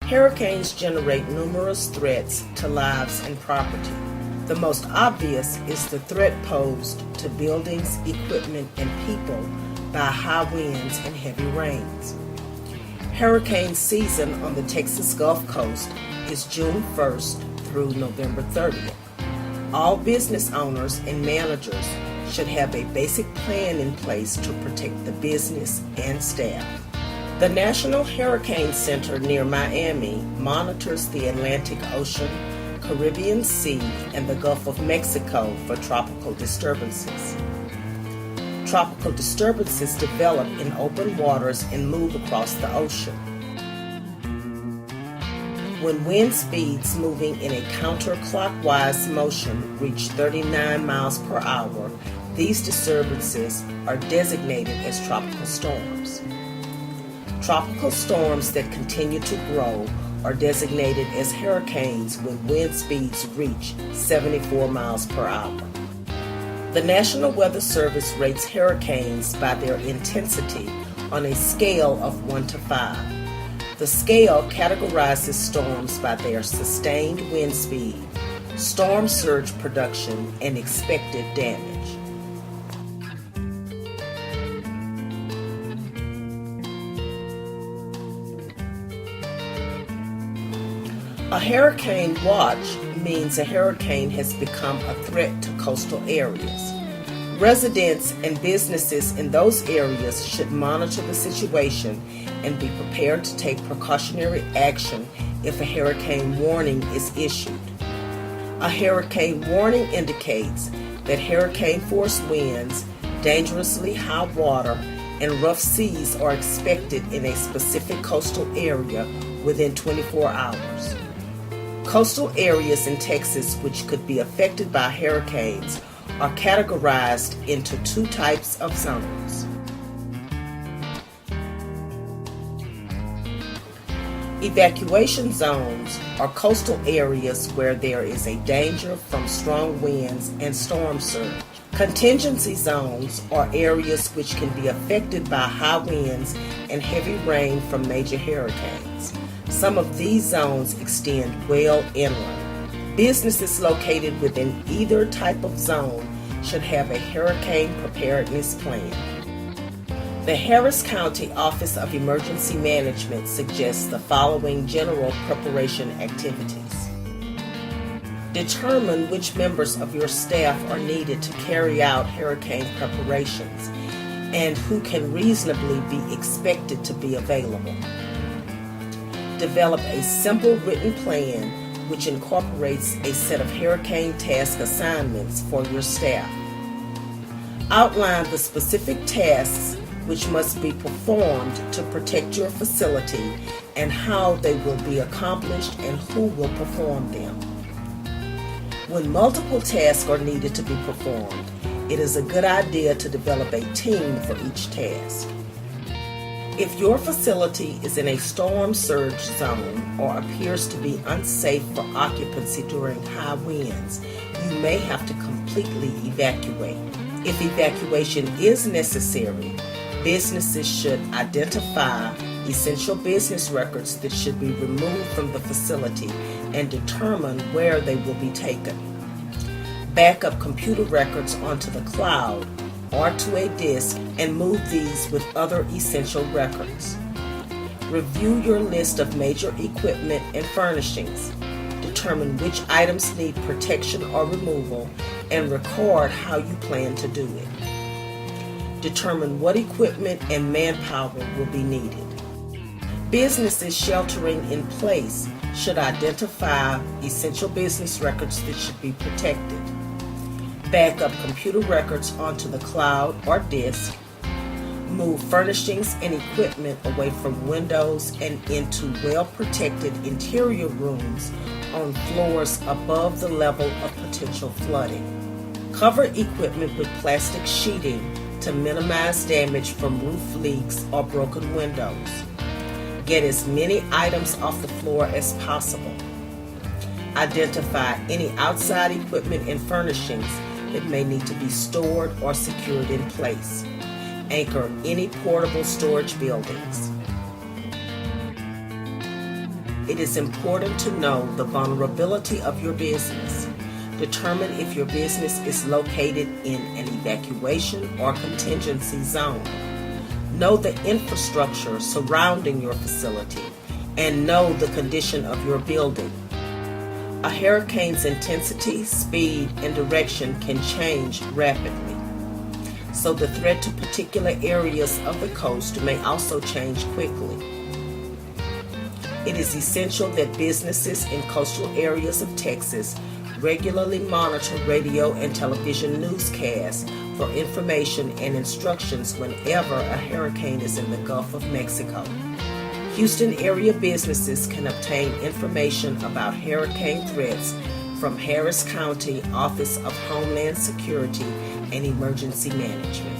Hurricanes generate numerous threats to lives and property. The most obvious is the threat posed to buildings, equipment, and people by high winds and heavy rains. Hurricane season on the Texas Gulf Coast is June 1st through November 30th. All business owners and managers should have a basic plan in place to protect the business and staff. The National Hurricane Center near Miami monitors the Atlantic Ocean, Caribbean Sea, and the Gulf of Mexico for tropical disturbances. Tropical disturbances develop in open waters and move across the ocean. When wind speeds moving in a counterclockwise motion reach 39 miles per hour, these disturbances are designated as tropical storms. Tropical storms that continue to grow are designated as hurricanes when wind speeds reach 74 miles per hour. The National Weather Service rates hurricanes by their intensity on a scale of 1 to 5. The scale categorizes storms by their sustained wind speed, storm surge production, and expected damage. A hurricane watch means a hurricane has become a threat to coastal areas. Residents and businesses in those areas should monitor the situation and be prepared to take precautionary action if a hurricane warning is issued. A hurricane warning indicates that hurricane-force winds, dangerously high water, and rough seas are expected in a specific coastal area within 24 hours. Coastal areas in Texas which could be affected by hurricanes are categorized into two types of zones. Evacuation zones are coastal areas where there is a danger from strong winds and storm surge. Contingency zones are areas which can be affected by high winds and heavy rain from major hurricanes. Some of these zones extend well inland. Businesses located within either type of zone should have a hurricane preparedness plan. The Harris County Office of Emergency Management suggests the following general preparation activities. Determine which members of your staff are needed to carry out hurricane preparations and who can reasonably be expected to be available. Develop a simple written plan which incorporates a set of hurricane task assignments for your staff. Outline the specific tasks which must be performed to protect your facility and how they will be accomplished and who will perform them. When multiple tasks are needed to be performed, it is a good idea to develop a team for each task. If your facility is in a storm surge zone or appears to be unsafe for occupancy during high winds, you may have to completely evacuate. If evacuation is necessary, businesses should identify essential business records that should be removed from the facility and determine where they will be taken. Backup computer records onto the cloud or to a disk and move these with other essential records. Review your list of major equipment and furnishings. Determine which items need protection or removal and record how you plan to do it. Determine what equipment and manpower will be needed. Businesses sheltering in place should identify essential business records that should be protected. Backup computer records onto the cloud or disk. Move furnishings and equipment away from windows and into well-protected interior rooms on floors above the level of potential flooding. Cover equipment with plastic sheeting to minimize damage from roof leaks or broken windows. Get as many items off the floor as possible. Identify any outside equipment and furnishings that may need to be stored or secured in place. Anchor any portable storage buildings. It is important to know the vulnerability of your business. Determine if your business is located in an evacuation or contingency zone. Know the infrastructure surrounding your facility and know the condition of your building. A hurricane's intensity, speed, and direction can change rapidly, so the threat to particular areas of the coast may also change quickly. It is essential that businesses in coastal areas of Texas regularly monitor radio and television newscasts for information and instructions whenever a hurricane is in the Gulf of Mexico. Houston area businesses can obtain information about hurricane threats from Harris County Office of Homeland Security and Emergency Management.